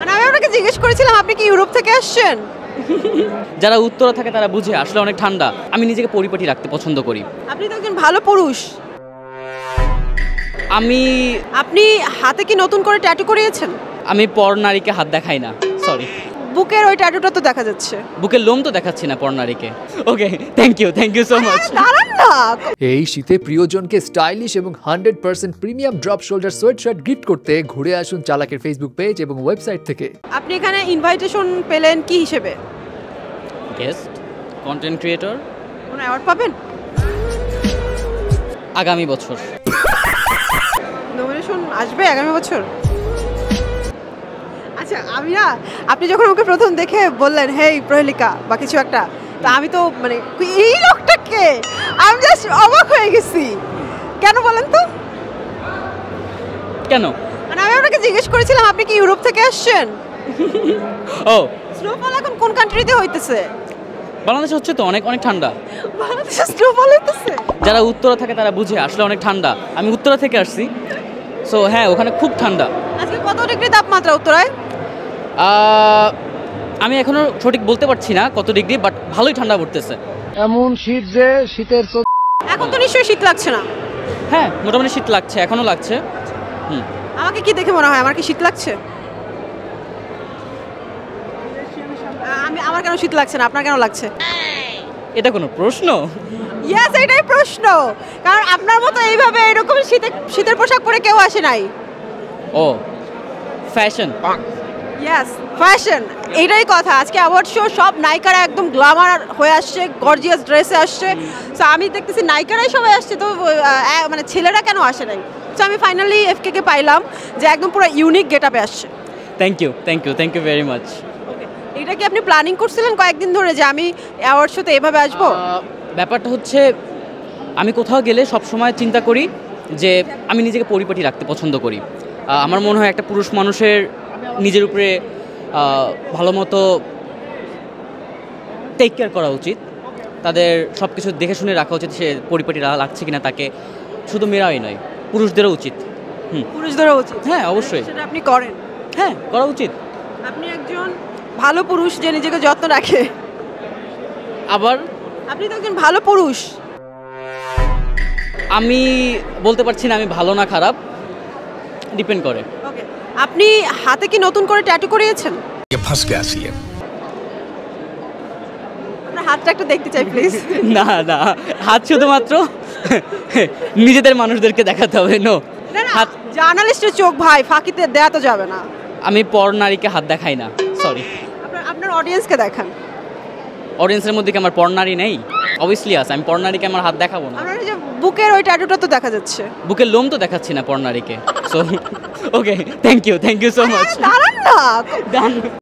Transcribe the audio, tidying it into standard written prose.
মানে আমি আপনাকে জিজ্ঞেস করেছিলাম আপনি কি ইউরোপ থেকে আসছেন? যারা উত্তরে থাকে তারা বুঝে আসলে অনেক ঠান্ডা। আমি নিজেকে পরিপাটি রাখতে পছন্দ করি। আপনি তো একজন ভালো পুরুষ। আপনি হাতে কি নতুন করে ট্যাটু করিয়েছেন? আমি পর নারীকে হাত দেখাই না, সরি। বুকের ওই ট্যাটুটা তো দেখা যাচ্ছে। বুকের লোম তো দেখাচ্ছি না পর নারীকে। ওকে, থ্যাংক ইউ সো মাচ। দাঁড়ান না। এই শীতে প্রিয়জনকে স্টাইলিশ এবং 100% premium drop shoulder sweatshirt gift করতে ঘুরে আসুন চালাকের ফেসবুক পেজ এবং ওয়েবসাইট থেকে। আপনি এখানে ইনভাইটেশন পেলেন কি হিসেবে? Guest, content creator. কোনো অ্যাওয়ার্ড পাবেন? আগামী বছর নমিনেশন আসবে আগামী বছর। আচ্ছা, আপনি যখন আমাকে প্রথম দেখে বললেন হেই প্রহেলিকা বা কিছু একটা, তো আমি তো মানে এই লোকটাকে আমি জাস্ট অবাক হয়ে গেছি। কেন বলেন তো? কেন? মানে আমি আপনাকে জিজ্ঞেস করেছিলাম আপনি কি ইউরোপ থেকে আসছেন? ও, স্নোফল এখন কোন কান্ট্রিতে হইতেছে? বাংলাদেশে হচ্ছে তো অনেক তাণ্ডা। বাংলাদেশে স্নোফল হইতেছে? যারা উত্তরে থাকে তারা বুঝে আসলে অনেক ঠান্ডা। আমি উত্তরা থেকে আসছি, সো হ্যাঁ ওখানে খুব ঠান্ডা। আজকে কত ডিগ্রি তাপমাত্রা উত্তরায়? আমি এখনো সঠিক বলতে পারছি না কত ডিগ্রি, বাট ভালোই ঠান্ডা পড়তেছে। এমন শীত যে শীতের এখন তো নিশ্চয়ই শীত লাগছে না? হ্যাঁ, মোটামুটি শীত লাগছে, এখনো লাগছে। আমাকে কি দেখে মনে হয় আমার কি শীত লাগছে? আমার কেন শীত লাগছে না, আপনার কেন লাগছে? এটা কোনো প্রশ্ন? ইয়েস, এটাই প্রশ্ন। কারণ আপনার মতো এইভাবে এরকম শীতের পোশাক পরে কেউ আসে নাই। ও, ফ্যাশন। ইয়েস, ফ্যাশন, এটাই কথা। আজকে অ্যাওয়ার্ড শো, সব নায়িকারা একদম গ্ল্যামার হয়ে আসছে, গর্জিয়াস ড্রেসে আসছে। সো আমি দেখতেছি নায়িকারাই সবাই আসছে, তো মানে ছেলেরা কেন আসে নাই? সো আমি ফাইনালি এফকে কে পাইলাম যে একদম পুরো ইউনিক গেটআপে আসছে। Thank you very much. এটা কি আপনি প্ল্যানিং করছিলেন কয়েকদিন ধরে যে আমি অ্যাওয়ার্ড শোতে এভাবে আসবো? ব্যাপারটা হচ্ছে আমি কোথাও গেলে সব সময় চিন্তা করি যে আমি নিজেকে পরিপাটি রাখতে পছন্দ করি। আমার মনে হয় একটা পুরুষ মানুষের নিজের উপরে ভালো মতো টেক কেয়ার করা উচিত। তাদের সব কিছু দেখে শুনে রাখা উচিত, সে পরিপাটি লাগছে কিনা তাকে। শুধু মেয়েরাই নয়, পুরুষদেরও উচিত। পুরুষদেরও উচিত? হ্যাঁ, অবশ্যই। সেটা আপনি করেন? হ্যাঁ, করা উচিত। আপনি একজন ভালো পুরুষ যে নিজেকে যত্ন রাখে। আবার আপনি তো একজন ভালো পুরুষ। আমি বলতে পারছি না আমি ভালো না খারাপ, ডিপেন্ড করে। ওকে, আপনি হাতে কি নতুন করে ট্যাটু করিয়েছেন? আপনার হাতটা একটু দেখতে চাই প্লিজ। না, হাত শুধুমাত্র নিজেদের মানুষদেরকে দেখাতে হবে। নো, হাত জার্নালিস্টের চোখ ভাই, ফাঁকিতে দেয়া তো যাবে না। আমি পর নারীকে হাত দেখাই না, সরি। আপনার অডিয়েন্সকে দেখান। অডিয়েন্সের মধ্যে কি আমার পর নারী নেই? অবভিয়াসলি আছে। আমি পর নারীকে আমার হাত দেখাবো না। আপনার যে বুকের ওই ট্যাটুটা তো দেখা যাচ্ছে। বুকের লোম তো দেখাচ্ছি না পর নারীকে। So okay, thank you so much. দাঁড়ান না।